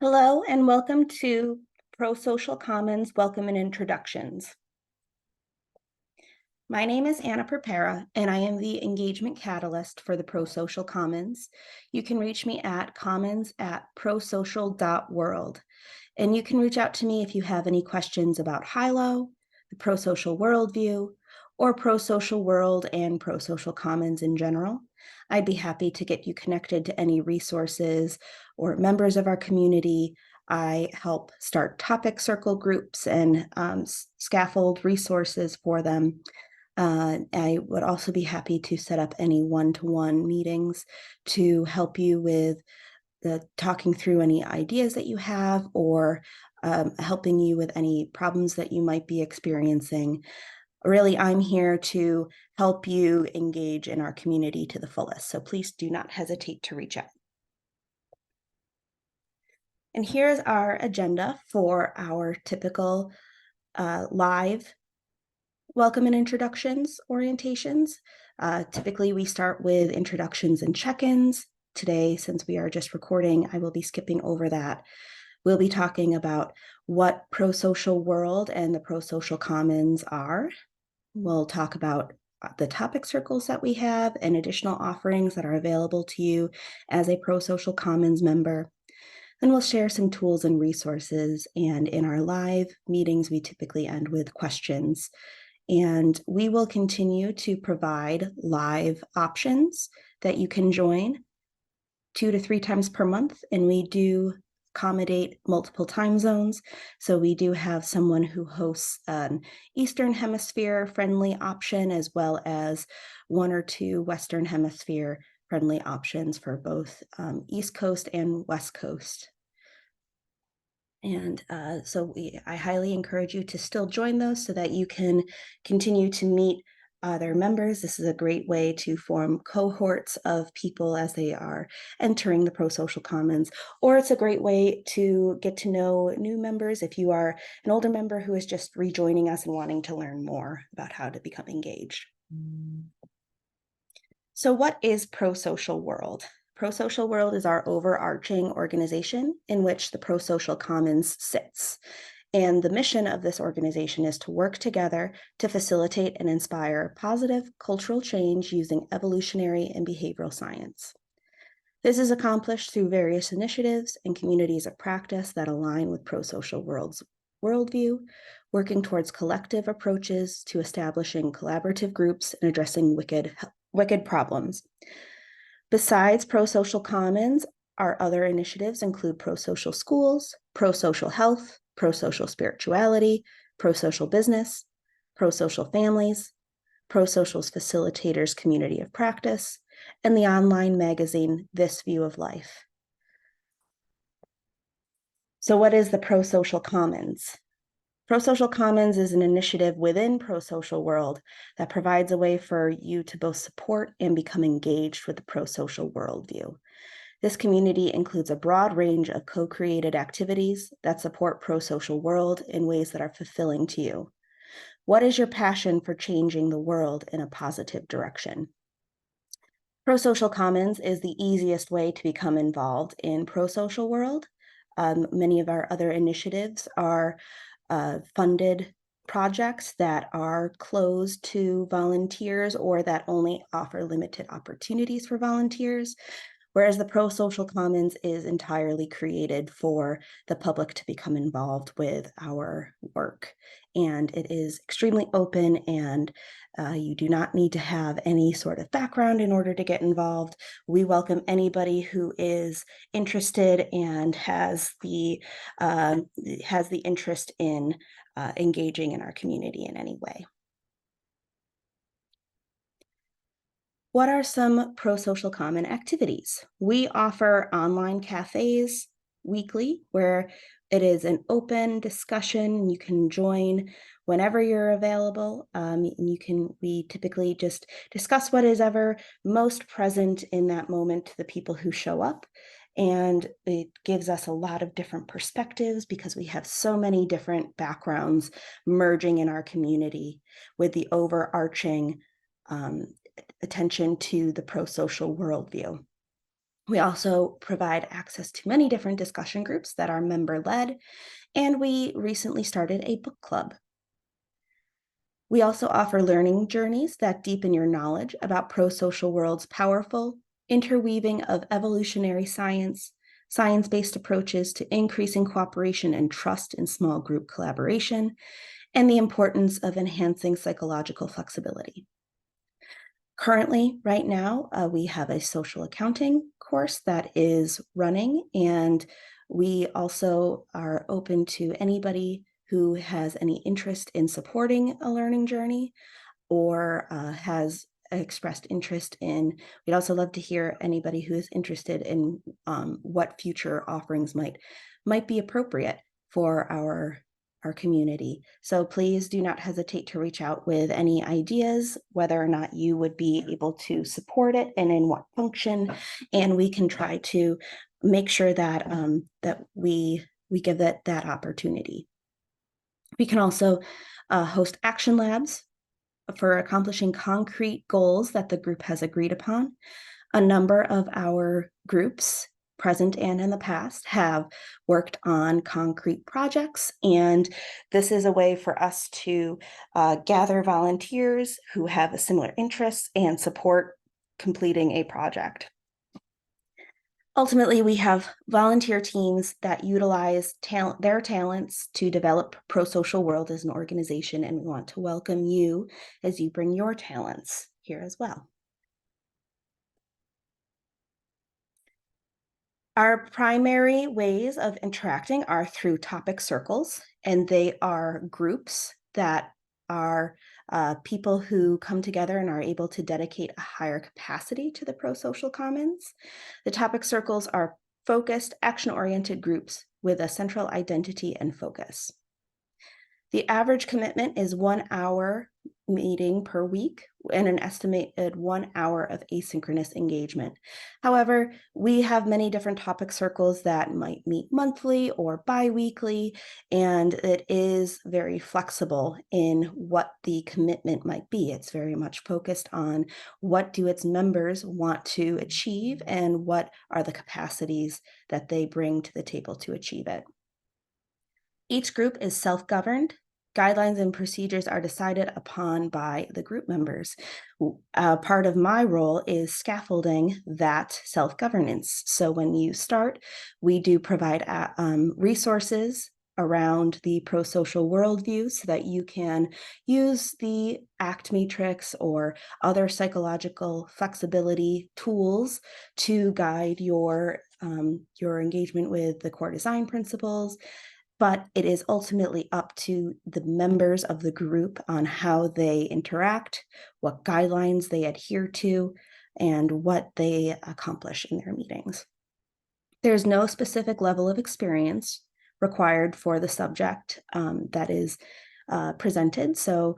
Hello and welcome to ProSocial Commons Welcome and Introductions. My name is Anna Prepara, and I am the engagement catalyst for the ProSocial Commons. You can reach me at commons@prosocial.world. And you can reach out to me if you have any questions about Hilo, the ProSocial worldview, or ProSocial World and ProSocial Commons in general. I'd be happy to get you connected to any resources or members of our community. I help start topic circle groups and scaffold resources for them. I would also be happy to set up any one-to-one meetings to help you with talking through any ideas that you have or helping you with any problems that you might be experiencing. Really, I'm here to help you engage in our community to the fullest, so please do not hesitate to reach out. And here's our agenda for our typical live welcome and introductions orientations. Typically, we start with introductions and check-ins. Today, since we are just recording, I will be skipping over that. We'll be talking about what ProSocial World and the ProSocial Commons are. We'll talk about the topic circles that we have and additional offerings that are available to you as a ProSocial Commons member. Then we'll share some tools and resources, and in our live meetings, we typically end with questions. And we will continue to provide live options that you can join 2 to 3 times per month, and we do accommodate multiple time zones. So we do have someone who hosts an Eastern Hemisphere friendly option, as well as 1 or 2 Western Hemisphere friendly options for both East Coast and West Coast. And I highly encourage you to still join those so that you can continue to meet other members. This is a great way to form cohorts of people as they are entering the ProSocial Commons, or it's a great way to get to know new members if you are an older member who is just rejoining us and wanting to learn more about how to become engaged. So what is ProSocial World? ProSocial World is our overarching organization in which the ProSocial Commons sits. And the mission of this organization is to work together to facilitate and inspire positive cultural change using evolutionary and behavioral science. This is accomplished through various initiatives and communities of practice that align with ProSocial World's worldview, working towards collective approaches to establishing collaborative groups and addressing wicked problems. Besides ProSocial Commons, our other initiatives include ProSocial Schools, ProSocial Health, ProSocial Spirituality, ProSocial Business, ProSocial Families, ProSocial's Facilitators Community of Practice, and the online magazine, This View of Life. So what is the ProSocial Commons? ProSocial Commons is an initiative within ProSocial World that provides a way for you to both support and become engaged with the ProSocial worldview. This community includes a broad range of co-created activities that support ProSocial World in ways that are fulfilling to you. What is your passion for changing the world in a positive direction? ProSocial Commons is the easiest way to become involved in ProSocial World. Many of our other initiatives are funded projects that are closed to volunteers or that only offer limited opportunities for volunteers, whereas the ProSocial Commons is entirely created for the public to become involved with our work. And it is extremely open, and you do not need to have any sort of background in order to get involved. We welcome anybody who is interested and has the interest in engaging in our community in any way. What are some ProSocial Common activities? We offer online cafes weekly where it is an open discussion. You can join whenever you're available. We typically just discuss what is ever most present in that moment to the people who show up. And it gives us a lot of different perspectives because we have so many different backgrounds merging in our community with the overarching attention to the ProSocial worldview. We also provide access to many different discussion groups that are member-led, and we recently started a book club. We also offer learning journeys that deepen your knowledge about pro-social world's powerful interweaving of evolutionary science, science-based approaches to increasing cooperation and trust in small group collaboration, and the importance of enhancing psychological flexibility. Currently, right now, we have a social accounting course that is running, and we also are open to anybody who has any interest in supporting a learning journey or has expressed interest in. We'd also love to hear anybody who is interested in what future offerings might be appropriate for our community. So please do not hesitate to reach out with any ideas, whether or not you would be able to support it and in what function, and we can try to make sure that that we give that opportunity. We can also host action labs for accomplishing concrete goals that the group has agreed upon. A number of our groups, present and in the past, have worked on concrete projects, and this is a way for us to gather volunteers who have similar interests and support completing a project. Ultimately, we have volunteer teams that utilize their talents to develop ProSocial World as an organization, and we want to welcome you as you bring your talents here as well. Our primary ways of interacting are through topic circles, and they are groups that are people who come together and are able to dedicate a higher capacity to the ProSocial Commons. The topic circles are focused, action-oriented groups with a central identity and focus. The average commitment is 1 hour meeting per week and an estimated 1 hour of asynchronous engagement. However, we have many different topic circles that might meet monthly or bi-weekly, and it is very flexible in what the commitment might be. It's very much focused on what do its members want to achieve and what are the capacities that they bring to the table to achieve it. Each group is self-governed. Guidelines and procedures are decided upon by the group members. Part of my role is scaffolding that self-governance. So when you start, we do provide resources around the pro-social worldview so that you can use the ACT matrix or other psychological flexibility tools to guide your engagement with the core design principles. But it is ultimately up to the members of the group on how they interact, what guidelines they adhere to, and what they accomplish in their meetings. There's no specific level of experience required for the subject that is presented. So,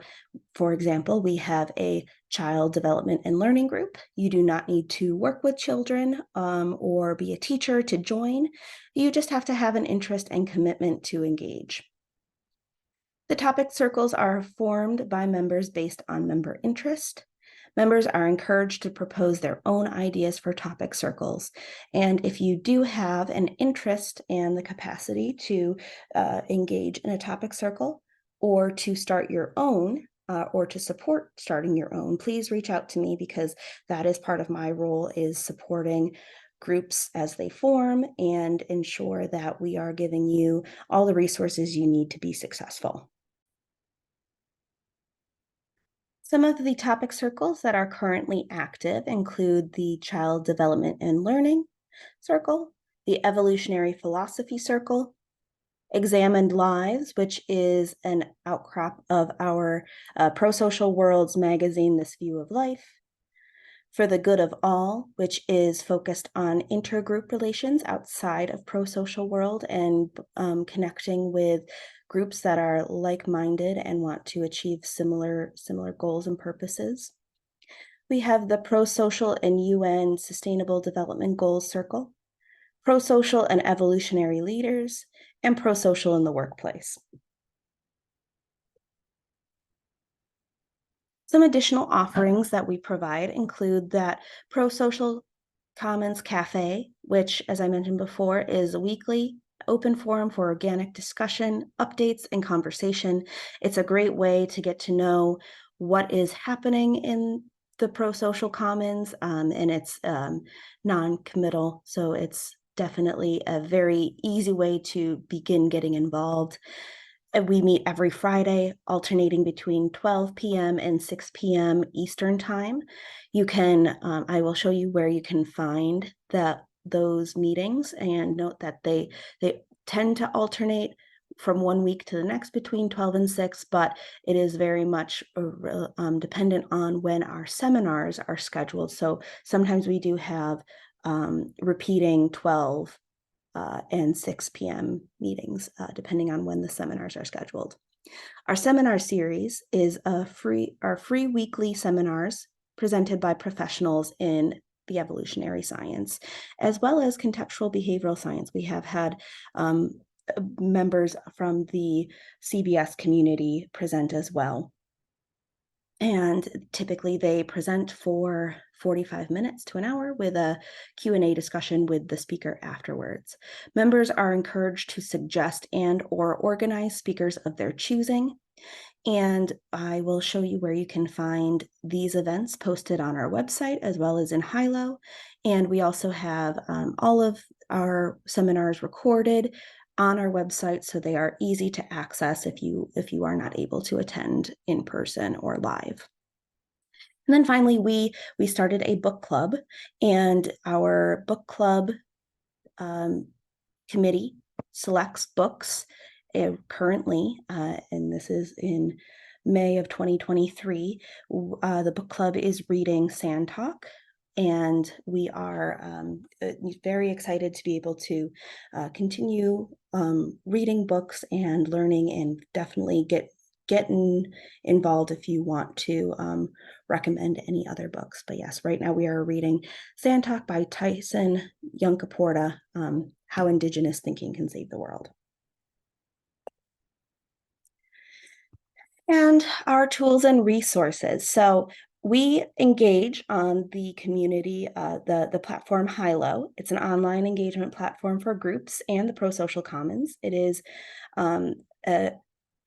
for example, we have a child development and learning group. You do not need to work with children or be a teacher to join. You just have to have an interest and commitment to engage. The topic circles are formed by members based on member interest. Members are encouraged to propose their own ideas for topic circles. And if you do have an interest and the capacity to engage in a topic circle or to start your own or to support starting your own, please reach out to me, because that is part of my role, is supporting groups as they form and ensure that we are giving you all the resources you need to be successful. Some of the topic circles that are currently active include the Child Development and Learning Circle, the Evolutionary Philosophy Circle, Examined Lives, which is an outcrop of our ProSocial Worlds magazine, This View of Life, For the Good of All, which is focused on intergroup relations outside of ProSocial World and connecting with groups that are like-minded and want to achieve similar goals and purposes. We have the ProSocial and UN Sustainable Development Goals Circle, ProSocial and Evolutionary Leaders, and ProSocial in the Workplace. Some additional offerings that we provide include that ProSocial Commons Cafe, which, as I mentioned before, is a weekly open forum for organic discussion, updates, and conversation. It's a great way to get to know what is happening in the ProSocial Commons, and it's non-committal, so it's definitely a very easy way to begin getting involved. We meet every Friday, alternating between 12 p.m. and 6 p.m. Eastern Time. I will show you where you can find those meetings, and note that they tend to alternate from one week to the next between 12 and 6, but it is very much dependent on when our seminars are scheduled. So sometimes we do have repeating 12 and 6 p.m. meetings, depending on when the seminars are scheduled. Our seminar series is our free weekly seminars presented by professionals in the evolutionary science, as well as contextual behavioral science. We have had members from the CBS community present as well. And typically they present for 45 minutes to an hour with a Q&A discussion with the speaker afterwards. Members are encouraged to suggest and or organize speakers of their choosing. And I will show you where you can find these events posted on our website as well as in Hilo. And we also have all of our seminars recorded on our website, so they are easy to access if you are not able to attend in person or live. And then finally, we started a book club, and our book club committee selects books currently, and this is in May of 2023. The book club is reading Sand Talk, and we are very excited to be able to continue reading books and learning, and definitely getting involved if you want to recommend any other books. But yes, right now we are reading Sand Talk by Tyson Yunkaporta, How Indigenous Thinking Can Save the World. And our tools and resources. So we engage on the community, the platform Hilo. It's an online engagement platform for groups and the ProSocial Commons. It is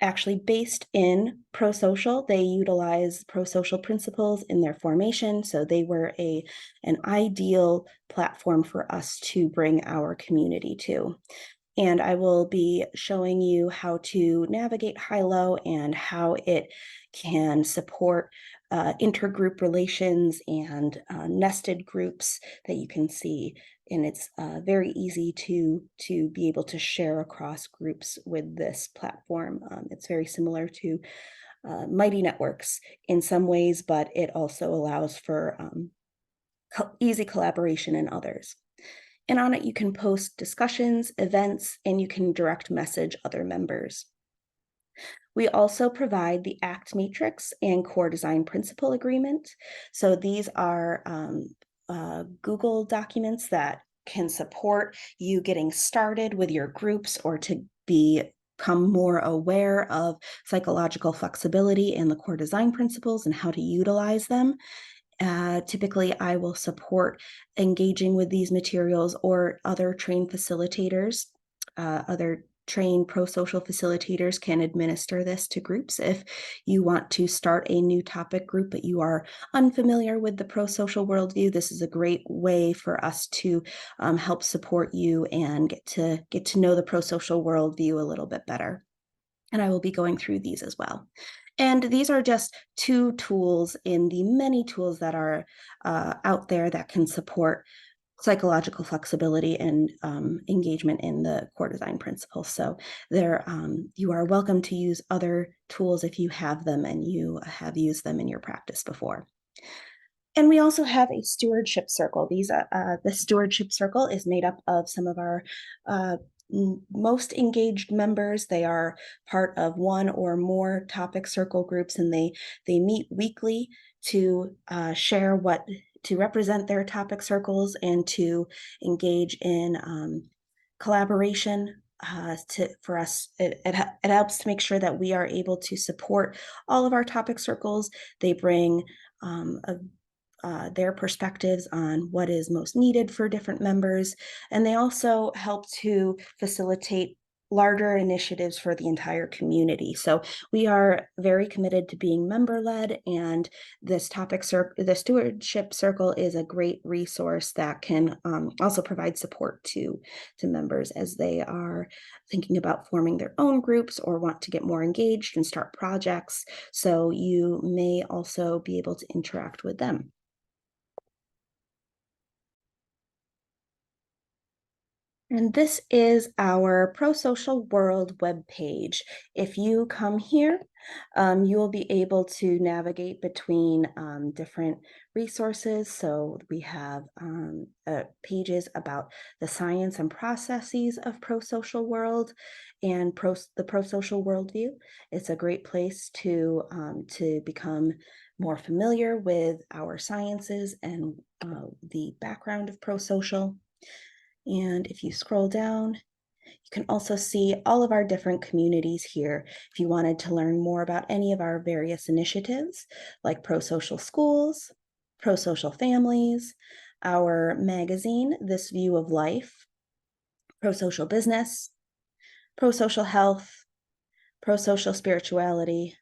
actually based in ProSocial. They utilize ProSocial principles in their formation, so they were an ideal platform for us to bring our community to. And I will be showing you how to navigate Hilo and how it can support intergroup relations and nested groups that you can see. And it's very easy to be able to share across groups with this platform. It's very similar to Mighty Networks in some ways, but it also allows for easy collaboration in others. And on it, you can post discussions, events, and you can direct message other members. We also provide the ACT matrix and core design principle agreement. So these are Google documents that can support you getting started with your groups, or to become more aware of psychological flexibility and the core design principles and how to utilize them. Typically, I will support engaging with these materials, or other trained facilitators, other trained ProSocial facilitators can administer this to groups. If you want to start a new topic group but you are unfamiliar with the ProSocial worldview, this is a great way for us to help support you and get to know the ProSocial worldview a little bit better. And I will be going through these as well. And these are just two tools in the many tools that are out there that can support psychological flexibility and engagement in the core design principles. So you are welcome to use other tools if you have them and you have used them in your practice before. And we also have a stewardship circle. The stewardship circle is made up of some of our most engaged members. They are part of one or more topic circle groups, and they meet weekly to share to represent their topic circles and to engage in collaboration. For us, it helps to make sure that we are able to support all of our topic circles. They bring their perspectives on what is most needed for different members. And they also help to facilitate larger initiatives for the entire community. So we are very committed to being member-led, and this the stewardship circle is a great resource that can also provide support to members as they are thinking about forming their own groups or want to get more engaged and start projects. So you may also be able to interact with them. And this is our ProSocial World webpage. If you come here, you will be able to navigate between different resources. So we have pages about the science and processes of ProSocial World and the ProSocial Worldview. It's a great place to become more familiar with our sciences and the background of ProSocial. And if you scroll down, you can also see all of our different communities here. If you wanted to learn more about any of our various initiatives, like ProSocial Schools, ProSocial Families, our magazine, This View of Life, ProSocial Business, ProSocial Health, ProSocial Spirituality,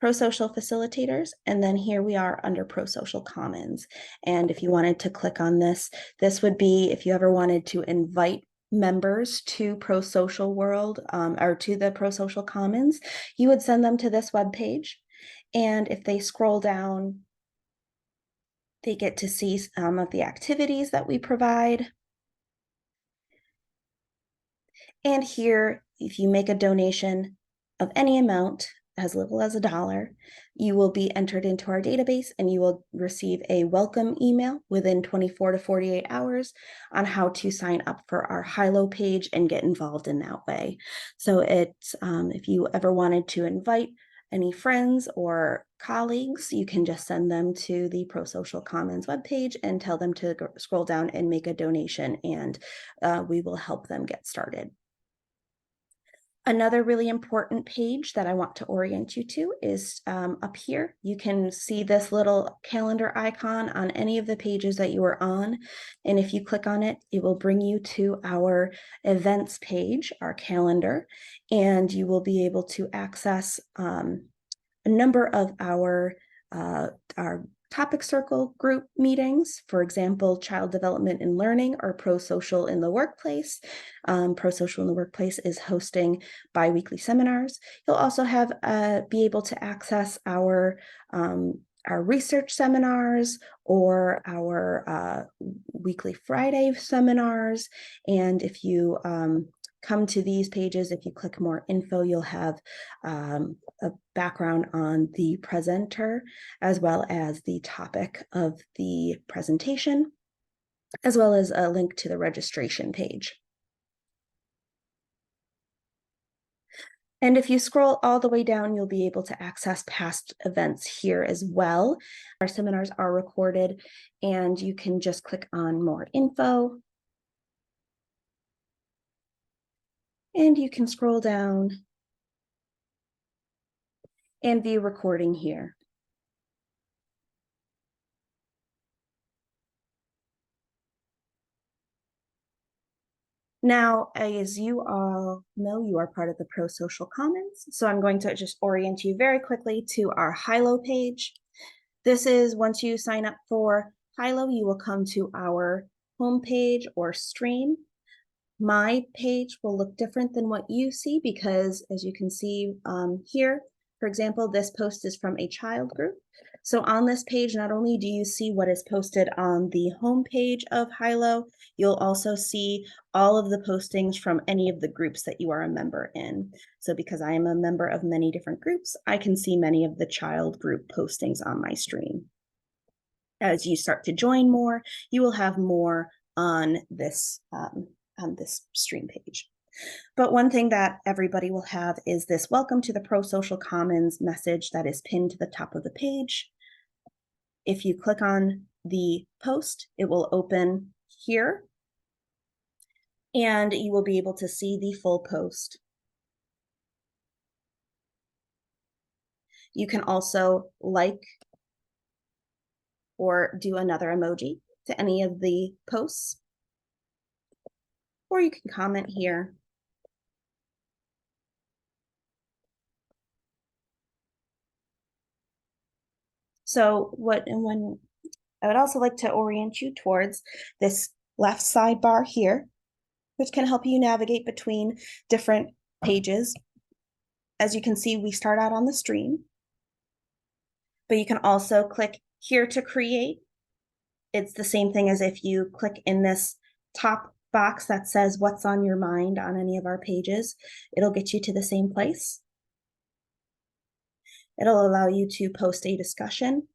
ProSocial Facilitators, and then here we are under ProSocial Commons. And if you wanted to click on this, this would be if you ever wanted to invite members to ProSocial World or to the ProSocial Commons, you would send them to this webpage. And if they scroll down, they get to see some of the activities that we provide. And here, if you make a donation of any amount, as little as $1, you will be entered into our database and you will receive a welcome email within 24 to 48 hours on how to sign up for our Hilo page and get involved in that way. So it's if you ever wanted to invite any friends or colleagues, you can just send them to the ProSocial Commons webpage and tell them to scroll down and make a donation, and we will help them get started. Another really important page that I want to orient you to is up here. You can see this little calendar icon on any of the pages that you are on. And if you click on it, it will bring you to our events page, our calendar, and you will be able to access a number of our topic circle group meetings, for example, child development and learning or ProSocial in the workplace. ProSocial in the workplace is hosting bi-weekly seminars. You'll also have be able to access our research seminars or our weekly Friday seminars. And if you come to these pages, if you click more info, you'll have a background on the presenter, as well as the topic of the presentation, as well as a link to the registration page. And if you scroll all the way down, you'll be able to access past events here as well. Our seminars are recorded, and you can just click on more info. And you can scroll down and view recording here. Now, as you all know, you are part of the ProSocial Commons, so I'm going to just orient you very quickly to our Hilo page. This is once you sign up for Hilo, you will come to our homepage or stream. My page will look different than what you see because, as you can see here, for example, this post is from a child group. So on this page, not only do you see what is posted on the homepage of Hilo, you'll also see all of the postings from any of the groups that you are a member in. So because I am a member of many different groups, I can see many of the child group postings on my stream. As you start to join more, you will have more on this stream page. But one thing that everybody will have is this welcome to the ProSocial Commons message that is pinned to the top of the page. If you click on the post, it will open here, and you will be able to see the full post. You can also like or do another emoji to any of the posts. Or you can comment here. So when I would also like to orient you towards this left sidebar here, which can help you navigate between different pages. As you can see, we start out on the stream, but you can also click here to create. It's the same thing as if you click in this top box that says what's on your mind on any of our pages. It'll get you to the same place. It'll allow you to post a discussion,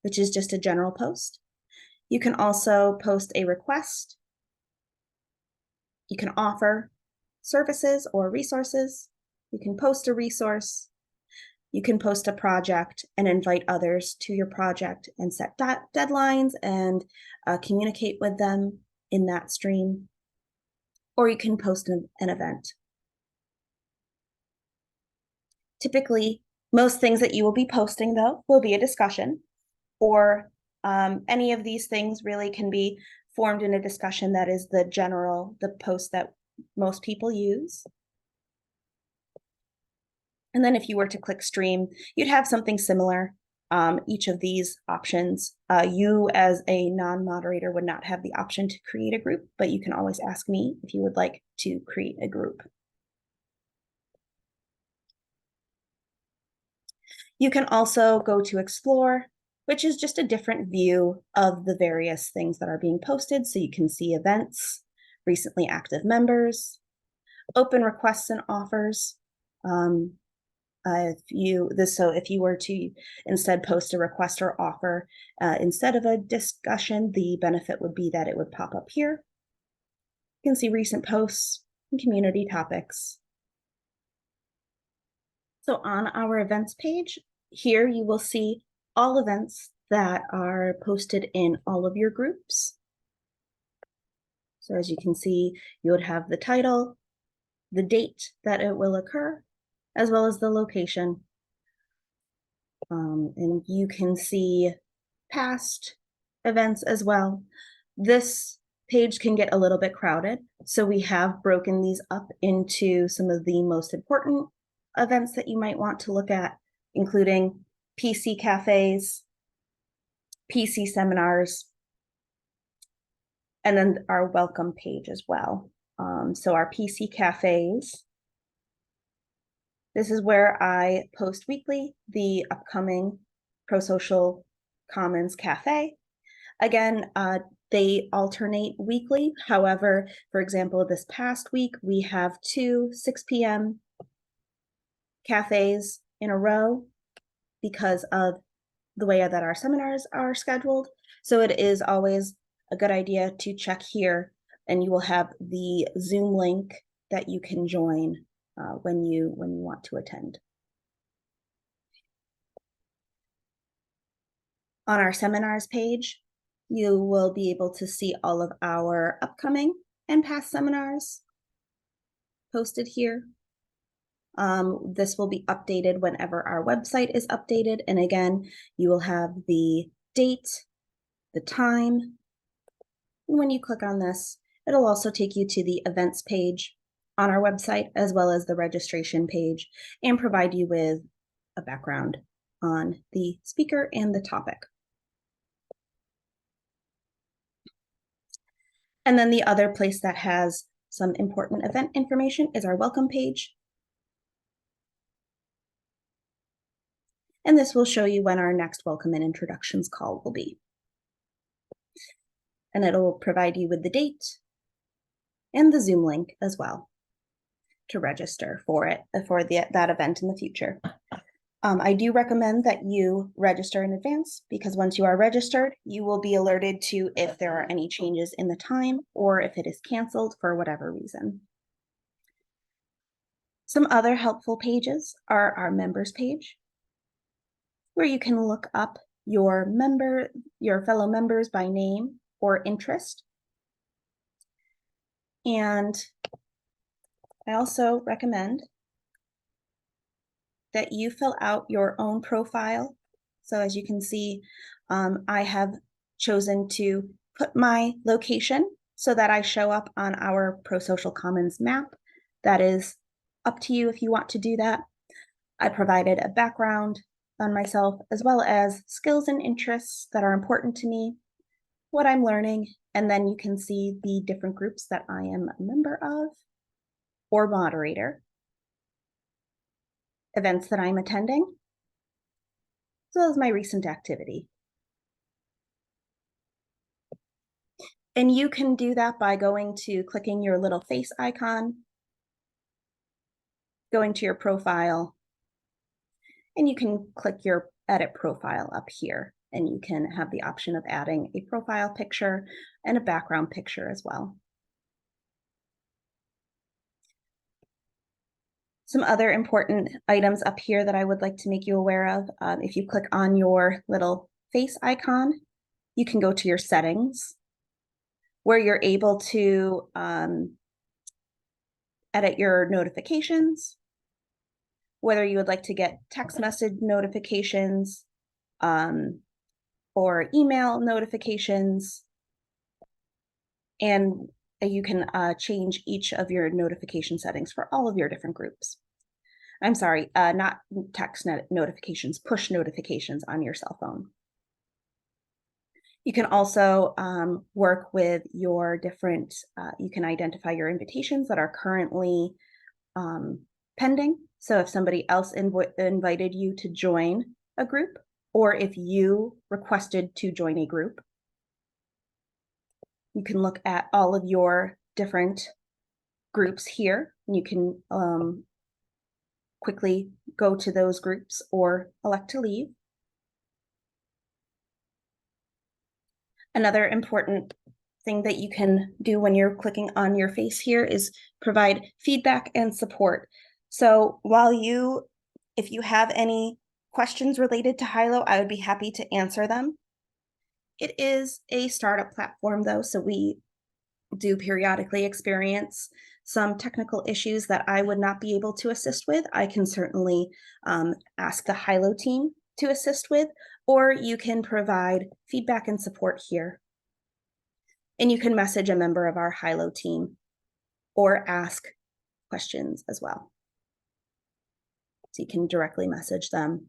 which is just a general post. You can also post a request. You can offer services or resources. You can post a resource. You can post a project and invite others to your project and set deadlines and communicate with them in that stream. Or you can post an event. Typically, most things that you will be posting, though, will be a discussion, or any of these things really can be formed in a discussion that is the post that most people use. And then if you were to click stream, you'd have something similar. Each of these options, you as a non-moderator would not have the option to create a group, but you can always ask me if you would like to create a group. You can also go to explore, which is just a different view of the various things that are being posted. So you can see events, recently active members, open requests and offers. If you were to instead post a request or offer instead of a discussion, the benefit would be that it would pop up here. You can see recent posts and community topics. So on our events page, here you will see all events that are posted in all of your groups. So as you can see, you would have the title, the date that it will occur, as well as the location. And you can see past events as well. This page can get a little bit crowded, so we have broken these up into some of the most important events that you might want to look at, including PC cafes, PC seminars, and then our welcome page as well. So our PC cafes, this is where I post weekly the upcoming ProSocial Commons Cafe. Again, they alternate weekly. However, for example, this past week, we have two 6 p.m. cafes in a row because of the way that our seminars are scheduled. So it is always a good idea to check here, and you will have the Zoom link that you can join when you want to attend. On our seminars page, you will be able to see all of our upcoming and past seminars posted here. This will be updated whenever our website is updated. And again, you will have the date, the time. And when you click on this, it'll also take you to the events page on our website, as well as the registration page, and provide you with a background on the speaker and the topic. And then the other place that has some important event information is our welcome page. And this will show you when our next welcome and introductions call will be. And it'll provide you with the date and the Zoom link as well to register for that event in the future. I do recommend that you register in advance, because once you are registered, you will be alerted to if there are any changes in the time or if it is canceled for whatever reason. Some other helpful pages are our members page, where you can look up your fellow members by name or interest. And I also recommend that you fill out your own profile So as you can see, I have chosen to put my location so that I show up on our ProSocial Commons map. That is up to you if you want to do that. I provided a background on myself, as well as skills and interests that are important to me, what I'm learning, and then you can see the different groups that I am a member of or moderator, events that I'm attending, as well as my recent activity. And you can do that by clicking your little face icon, going to your profile, and you can click your edit profile up here, and you can have the option of adding a profile picture and a background picture as well. Some other important items up here that I would like to make you aware of, if you click on your little face icon, you can go to your settings, where you're able to edit your notifications, whether you would like to get text message notifications or email notifications, and you can change each of your notification settings for all of your different groups. I'm sorry, not text notifications, push notifications on your cell phone. You can also work with your different, you can identify your invitations that are currently pending. So if somebody else invited you to join a group, or if you requested to join a group, you can look at all of your different groups here, and you can quickly go to those groups or elect to leave. Another important thing that you can do when you're clicking on your face here is provide feedback and support. So if you have any questions related to Hilo, I would be happy to answer them. It is a startup platform though, so we do periodically experience some technical issues that I would not be able to assist with. I can certainly ask the Hilo team to assist with, or you can provide feedback and support here. And you can message a member of our Hilo team or ask questions as well. So you can directly message them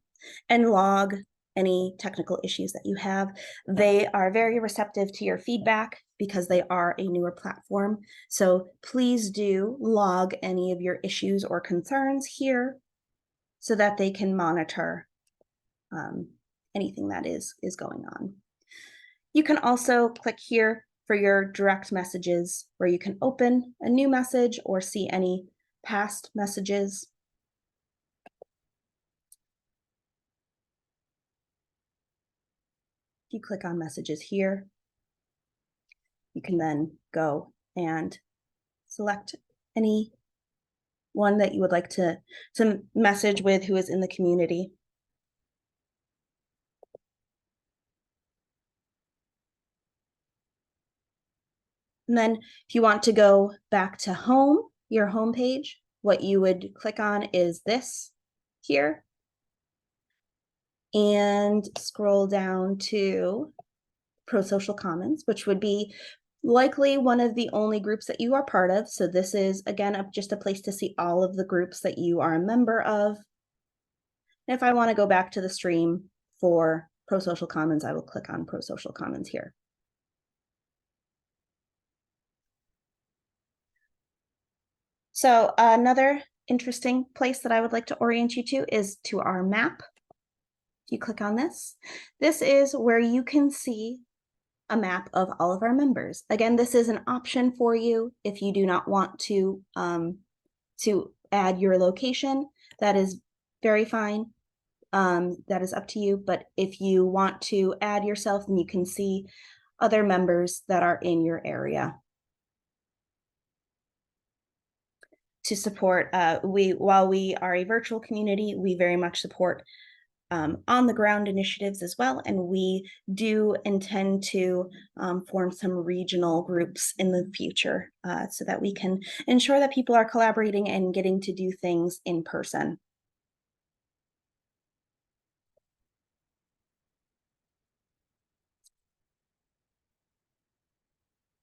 and log any technical issues that you have. They are very receptive to your feedback because they are a newer platform. So please do log any of your issues or concerns here so that they can monitor anything that is going on. You can also click here for your direct messages, where you can open a new message or see any past messages. If you click on messages here, you can then go and select any one that you would like to message with who is in the community. And then if you want to go back to home, your home page, what you would click on is this here, and scroll down to ProSocial Commons, which would be likely one of the only groups that you are part of. So this is, again, just a place to see all of the groups that you are a member of. And if I want to go back to the stream for ProSocial Commons, I will click on ProSocial Commons here. So another interesting place that I would like to orient you to is to our map. If you click on this, this is where you can see a map of all of our members. Again, this is an option for you if you do not want to add your location. That is very fine. That is up to you. But if you want to add yourself, then you can see other members that are in your area. To support, while we are a virtual community, we very much support on the ground initiatives as well. And we do intend to form some regional groups in the future so that we can ensure that people are collaborating and getting to do things in person.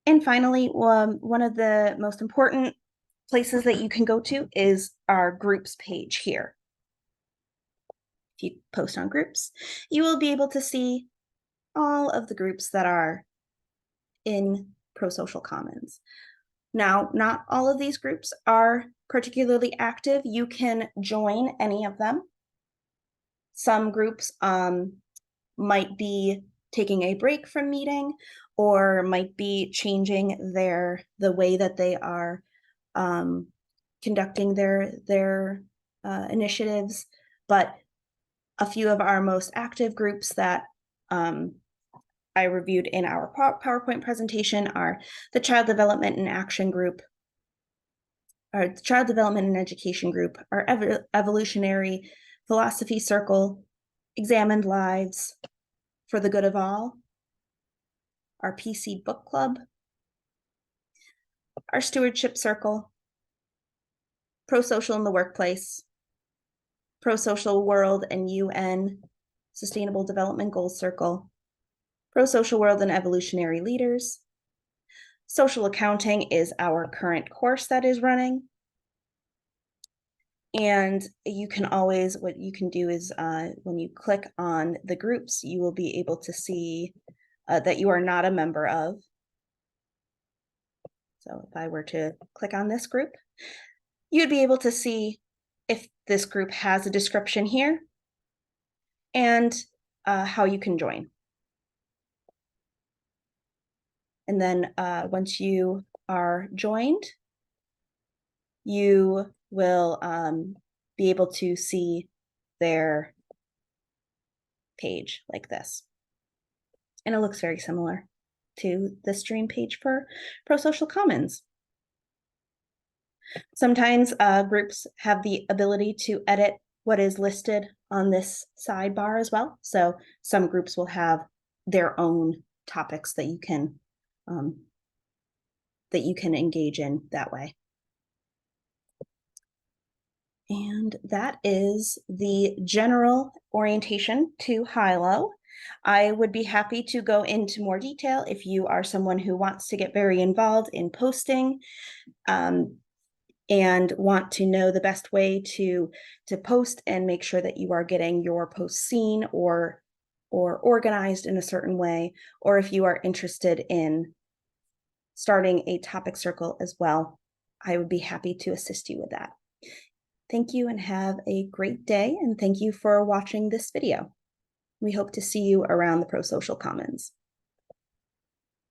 And finally, one of the most important places that you can go to is our groups page here. If you post on groups, you will be able to see all of the groups that are in ProSocial Commons. Now, not all of these groups are particularly active. You can join any of them. Some groups might be taking a break from meeting, or might be changing the way that they are conducting their initiatives. But a few of our most active groups that I reviewed in our PowerPoint presentation are the Child Development and Action Group, our Child Development and Education Group, our Evolutionary Philosophy Circle, Examined Lives, For the Good of All, our PC Book Club, our Stewardship Circle, ProSocial in the Workplace, ProSocial World and UN Sustainable Development Goals Circle, ProSocial World and Evolutionary Leaders. Social Accounting is our current course that is running. And you can always, what you can do is when you click on the groups, you will be able to see that you are not a member of. So if I were to click on this group, you'd be able to see if this group has a description here and how you can join. And then once you are joined, you will be able to see their page like this. And it looks very similar to the stream page for ProSocial Commons. Sometimes groups have the ability to edit what is listed on this sidebar as well. So some groups will have their own topics that you can engage in that way. And that is the general orientation to high-low. I would be happy to go into more detail if you are someone who wants to get very involved in posting and want to know the best way to post and make sure that you are getting your posts seen or organized in a certain way, or if you are interested in starting a topic circle as well, I would be happy to assist you with that. Thank you and have a great day, and thank you for watching this video. We hope to see you around the ProSocial Commons.